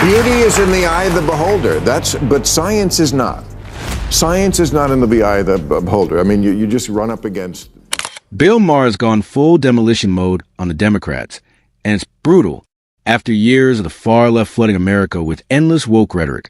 Beauty is in the eye of the beholder. But science is not. Science is not in the eye of the beholder. I mean, you just run up against. Bill Maher has gone full demolition mode on the Democrats, and it's brutal. After years of the far left flooding America with endless woke rhetoric,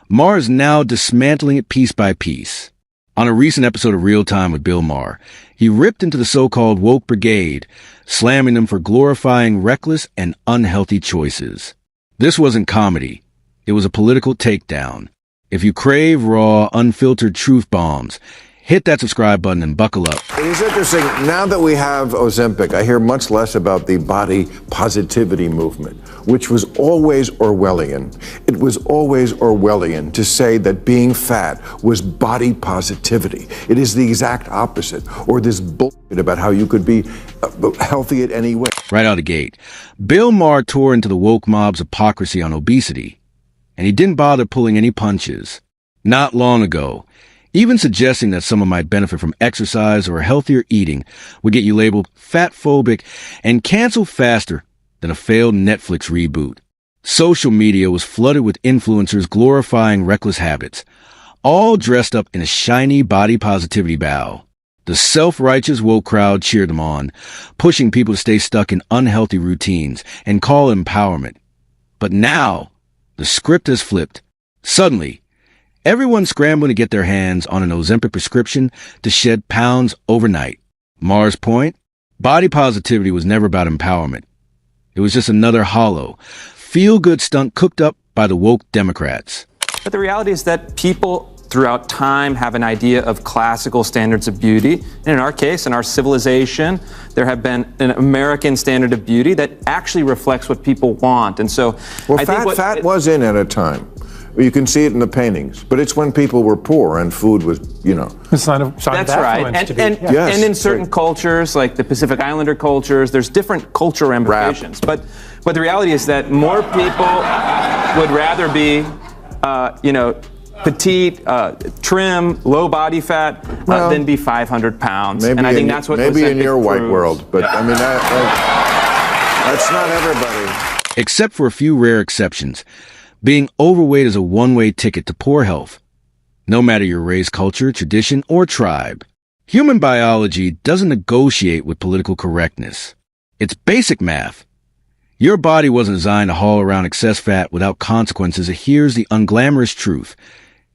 Maher is now dismantling it piece by piece. On a recent episode of Real Time with Bill Maher, he ripped into the so-called woke brigade, slamming them for glorifying reckless and unhealthy choices. This wasn't comedy. It was a political takedown. If you crave raw, unfiltered truth bombs, hit that subscribe button and buckle up. It is interesting, now that we have Ozempic, I hear much less about the body positivity movement, which was always Orwellian. It was always Orwellian to say that being fat was body positivity. It is the exact opposite, or this bullshit about how you could be healthy at any way. Right out of the gate, Bill Maher tore into the woke mob's hypocrisy on obesity, and he didn't bother pulling any punches. Not long ago, even suggesting that someone might benefit from exercise or healthier eating would get you labeled fat-phobic and canceled faster than a failed Netflix reboot. Social media was flooded with influencers glorifying reckless habits, all dressed up in a shiny body positivity bow. The self-righteous woke crowd cheered them on, pushing people to stay stuck in unhealthy routines and call it empowerment. But now, the script has flipped. Suddenly, everyone's scrambling to get their hands on an Ozempic prescription to shed pounds overnight. Maher's point? Body positivity was never about empowerment. It was just another hollow, feel-good stunt cooked up by the woke Democrats. But the reality is that people throughout time have an idea of classical standards of beauty. And in our case, in our civilization, there have been an American standard of beauty that actually reflects what people want. And so, well, fat was in at a time. You can see it in the paintings, but it's when people were poor and food was, a sign of That's right. And in certain cultures, like the Pacific Islander cultures, there's different cultural ramifications. But the reality is that more people would rather be, petite, trim, low body fat than be 500 pounds. And I think that's what maybe in your white proves. world, but I mean that's not everybody. Except for a few rare exceptions. Being overweight is a one-way ticket to poor health, no matter your race, culture, tradition, or tribe. Human biology doesn't negotiate with political correctness. It's basic math. Your body wasn't designed to haul around excess fat without consequences. Here's the unglamorous truth.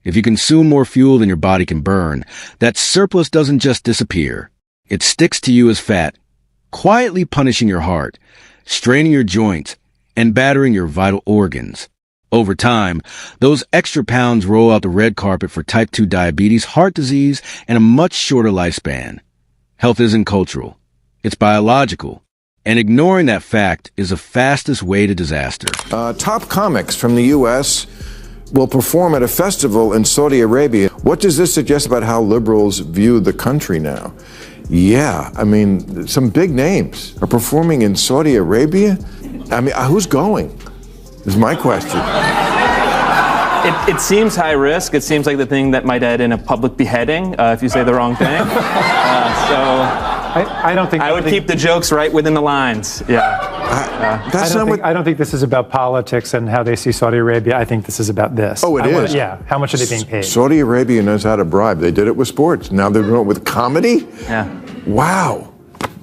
If you consume more fuel than your body can burn, that surplus doesn't just disappear. It sticks to you as fat, quietly punishing your heart, straining your joints, and battering your vital organs. Over time, those extra pounds roll out the red carpet for type 2 diabetes, heart disease, and a much shorter lifespan. Health isn't cultural. It's biological. And ignoring that fact is the fastest way to disaster. Top comics from the U.S. will perform at a festival in Saudi Arabia. What does this suggest about how liberals view the country now? Yeah, I mean, some big names are performing in Saudi Arabia. I mean, who's going? Is my question. It seems high risk. It seems like the thing that might end in a public beheading if you say the wrong thing. I don't think I would keep the jokes right within the lines. Yeah. I don't think this is about politics and how they see Saudi Arabia. I think this is about this. Oh, it is? Yeah. How much are they being paid? Saudi Arabia knows how to bribe. They did it with sports. Now they're doing it with comedy? Yeah. Wow.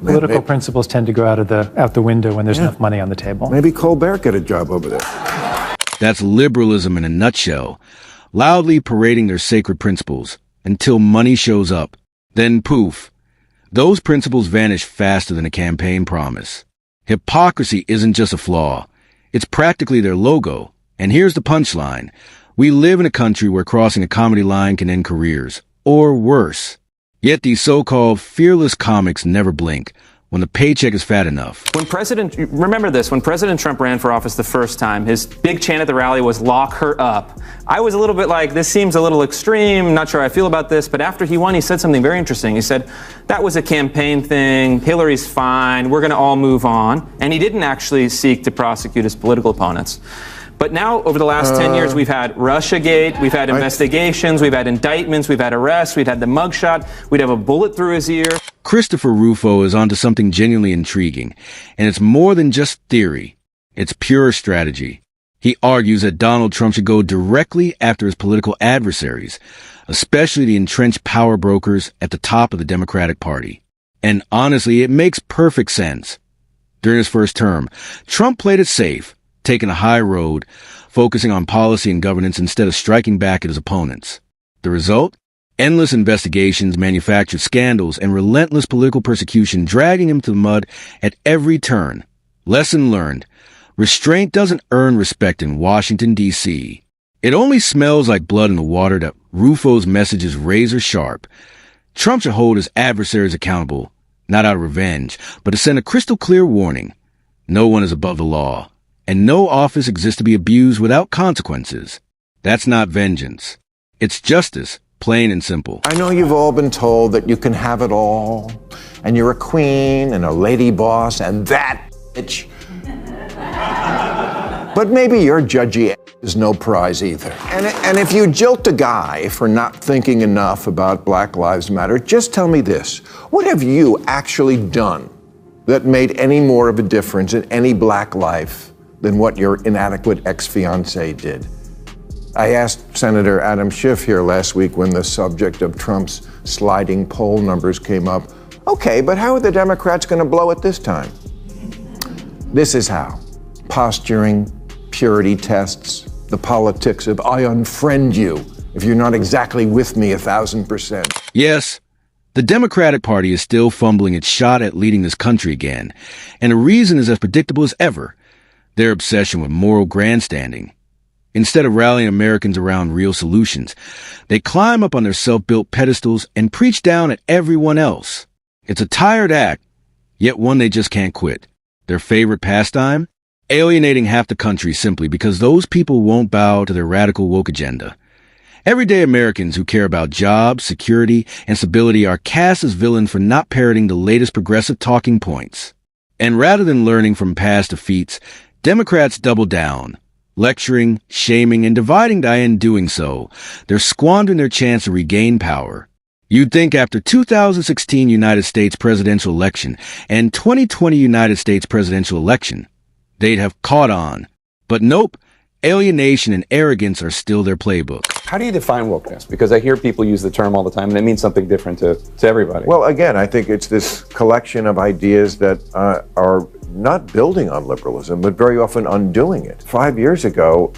Political principles tend to go out the window when there's enough money on the table. Maybe Colbert get a job over there. That's liberalism in a nutshell, loudly parading their sacred principles until money shows up. Then poof, those principles vanish faster than a campaign promise. Hypocrisy isn't just a flaw. It's practically their logo. And here's the punchline. We live in a country where crossing a comedy line can end careers, or worse. Yet these so-called fearless comics never blink when the paycheck is fat enough. Remember this, when President Trump ran for office the first time, his big chant at the rally was "lock her up." I was a little bit like, this seems a little extreme, not sure how I feel about this, but after he won, he said something very interesting. He said, that was a campaign thing, Hillary's fine, we're gonna all move on. And he didn't actually seek to prosecute his political opponents. But now, over the last 10 years, we've had Russiagate, we've had investigations, we've had indictments, we've had arrests, we've had the mugshot, we'd have a bullet through his ear. Christopher Rufo is onto something genuinely intriguing, and it's more than just theory. It's pure strategy. He argues that Donald Trump should go directly after his political adversaries, especially the entrenched power brokers at the top of the Democratic Party. And honestly, it makes perfect sense. During his first term, Trump played it safe, taking a high road, focusing on policy and governance instead of striking back at his opponents. The result? Endless investigations, manufactured scandals, and relentless political persecution dragging him to the mud at every turn. Lesson learned. Restraint doesn't earn respect in Washington, D.C. It only smells like blood in the water that Rufo's message is razor sharp. Trump should hold his adversaries accountable, not out of revenge, but to send a crystal clear warning. No one is above the law, and no office exists to be abused without consequences. That's not vengeance. It's justice, plain and simple. I know you've all been told that you can have it all, and you're a queen and a lady boss, and that bitch. But maybe your judgy is no prize either. And if you jilt a guy for not thinking enough about Black Lives Matter, just tell me this. What have you actually done that made any more of a difference in any black life than what your inadequate ex-fiancé did? I asked Senator Adam Schiff here last week when the subject of Trump's sliding poll numbers came up. Okay, but how are the Democrats going to blow it this time? This is how. Posturing, purity tests, the politics of I unfriend you if you're not exactly with me 1,000%. Yes, the Democratic Party is still fumbling its shot at leading this country again, and the reason is as predictable as ever: their obsession with moral grandstanding. Instead of rallying Americans around real solutions, they climb up on their self-built pedestals and preach down at everyone else. It's a tired act, yet one they just can't quit. Their favorite pastime? Alienating half the country simply because those people won't bow to their radical woke agenda. Everyday Americans who care about jobs, security, and stability are cast as villains for not parroting the latest progressive talking points. And rather than learning from past defeats, Democrats double down, lecturing, shaming, and dividing to end doing so. They're squandering their chance to regain power. You'd think after 2016 United States presidential election and 2020 United States presidential election, they'd have caught on. But nope, alienation and arrogance are still their playbook. How do you define wokeness? Because I hear people use the term all the time, and it means something different to everybody. Well, again, I think it's this collection of ideas that are not building on liberalism, but very often undoing it. 5 years ago,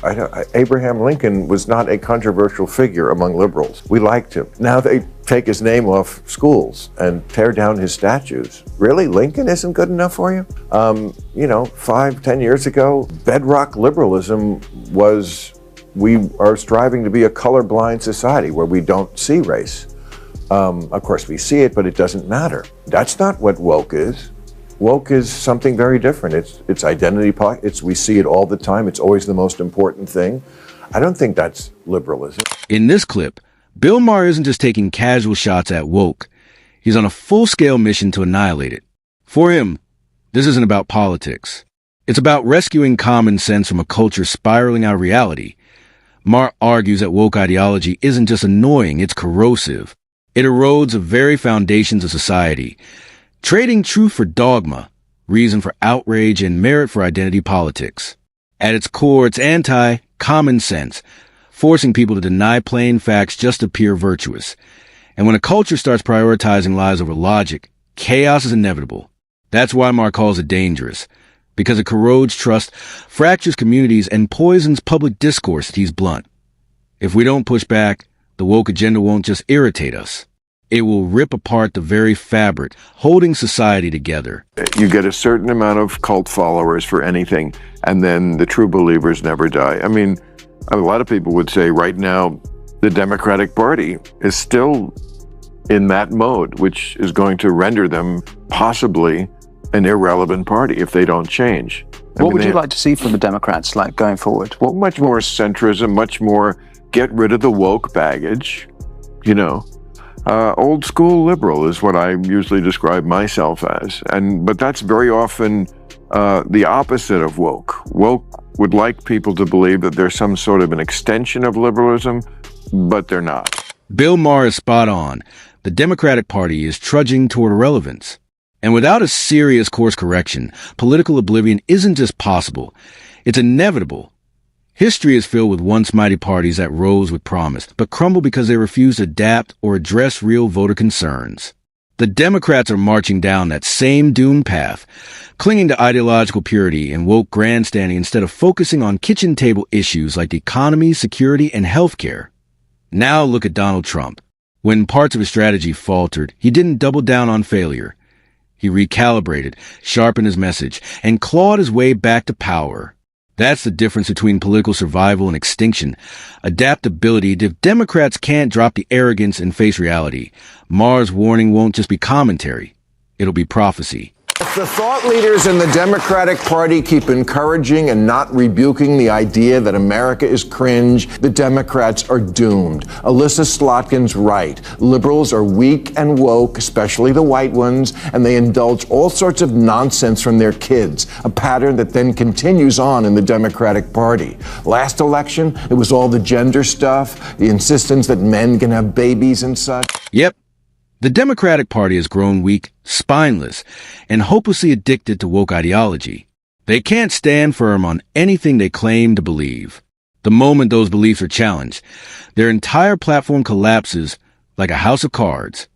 Abraham Lincoln was not a controversial figure among liberals. We liked him. Now they take his name off schools and tear down his statues. Really? Lincoln isn't good enough for you? 5-10 years ago, bedrock liberalism was we are striving to be a colorblind society where we don't see race. Of course, we see it, but it doesn't matter. That's not what woke is. Woke is something very different. It's identity. We see it all the time. It's always the most important thing. I don't think that's liberalism. In this clip, Bill Maher isn't just taking casual shots at woke. He's on a full-scale mission to annihilate it. For him, this isn't about politics. It's about rescuing common sense from a culture spiraling out of reality. Maher argues that woke ideology isn't just annoying, it's corrosive. It erodes the very foundations of society, trading truth for dogma, reason for outrage, and merit for identity politics. At its core, it's anti-common sense, forcing people to deny plain facts just to appear virtuous. And when a culture starts prioritizing lies over logic, chaos is inevitable. That's why Maher calls it dangerous, because it corrodes trust, fractures communities, and poisons public discourse. He's blunt. If we don't push back, the woke agenda won't just irritate us. It will rip apart the very fabric holding society together. You get a certain amount of cult followers for anything, and then the true believers never die. I mean, a lot of people would say right now the Democratic Party is still in that mode, which is going to render them possibly an irrelevant party if they don't change. What would you like to see from the Democrats, like, going forward? Well, much more centrism, much more get rid of the woke baggage, old school liberal is what I usually describe myself as. But that's very often the opposite of woke. Woke would like people to believe that there's some sort of an extension of liberalism, but they're not. Bill Maher is spot on. The Democratic Party is trudging toward irrelevance. And without a serious course correction, political oblivion isn't just possible, it's inevitable. History is filled with once mighty parties that rose with promise, but crumbled because they refused to adapt or address real voter concerns. The Democrats are marching down that same doomed path, clinging to ideological purity and woke grandstanding instead of focusing on kitchen table issues like the economy, security, and healthcare. Now look at Donald Trump. When parts of his strategy faltered, he didn't double down on failure. He recalibrated, sharpened his message, and clawed his way back to power. That's the difference between political survival and extinction. Adaptability. If Democrats can't drop the arrogance and face reality, Maher's warning won't just be commentary. It'll be prophecy. If the thought leaders in the Democratic Party keep encouraging and not rebuking the idea that America is cringe, the Democrats are doomed. Alyssa Slotkin's right. Liberals are weak and woke, especially the white ones, and they indulge all sorts of nonsense from their kids, a pattern that then continues on in the Democratic Party. Last election, it was all the gender stuff, the insistence that men can have babies and such. Yep. The Democratic Party has grown weak, spineless, and hopelessly addicted to woke ideology. They can't stand firm on anything they claim to believe. The moment those beliefs are challenged, their entire platform collapses like a house of cards.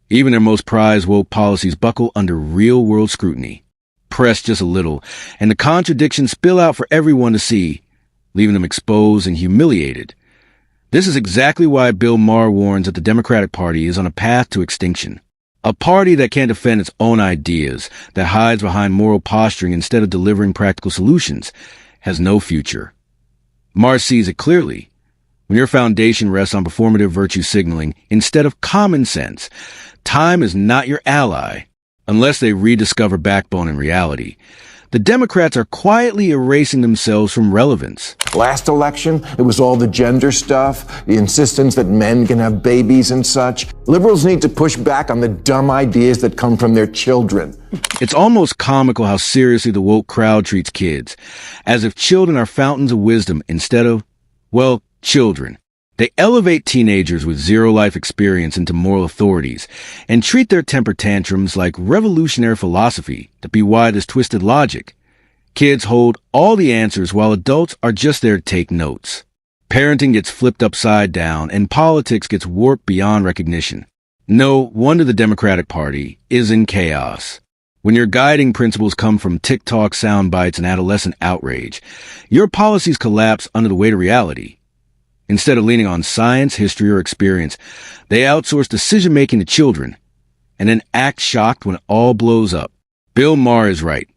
Even their most prized woke policies buckle under real-world scrutiny. Press just a little, and the contradictions spill out for everyone to see, leaving them exposed and humiliated. This is exactly why Bill Maher warns that the Democratic Party is on a path to extinction. A party that can't defend its own ideas, that hides behind moral posturing instead of delivering practical solutions, has no future. Maher sees it clearly. When your foundation rests on performative virtue signaling instead of common sense, time is not your ally, unless they rediscover backbone and reality. The Democrats are quietly erasing themselves from relevance. Last election, it was all the gender stuff, the insistence that men can have babies and such. Liberals need to push back on the dumb ideas that come from their children. It's almost comical how seriously the woke crowd treats kids, as if children are fountains of wisdom instead of, well, children. They elevate teenagers with zero life experience into moral authorities and treat their temper tantrums like revolutionary philosophy to be wide as twisted logic. Kids hold all the answers while adults are just there to take notes. Parenting gets flipped upside down and politics gets warped beyond recognition. No wonder the Democratic Party is in chaos. When your guiding principles come from TikTok sound bites and adolescent outrage, your policies collapse under the weight of reality. Instead of leaning on science, history, or experience, they outsource decision-making to children and then act shocked when it all blows up. Bill Maher is right.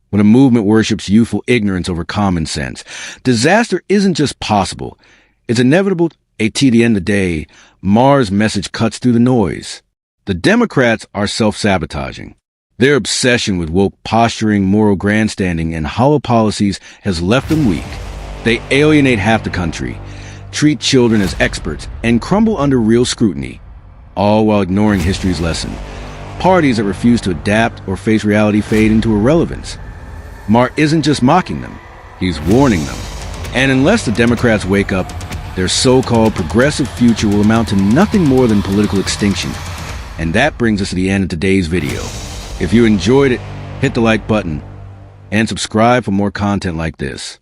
When a movement worships youthful ignorance over common sense, disaster isn't just possible. It's inevitable. At the end of the day, Maher's message cuts through the noise. The Democrats are self-sabotaging. Their obsession with woke posturing, moral grandstanding, and hollow policies has left them weak. They alienate half the country, treat children as experts, and crumble under real scrutiny, all while ignoring history's lesson. Parties that refuse to adapt or face reality fade into irrelevance. Maher isn't just mocking them, he's warning them. And unless the Democrats wake up, their so-called progressive future will amount to nothing more than political extinction. And that brings us to the end of today's video. If you enjoyed it, hit the like button and subscribe for more content like this.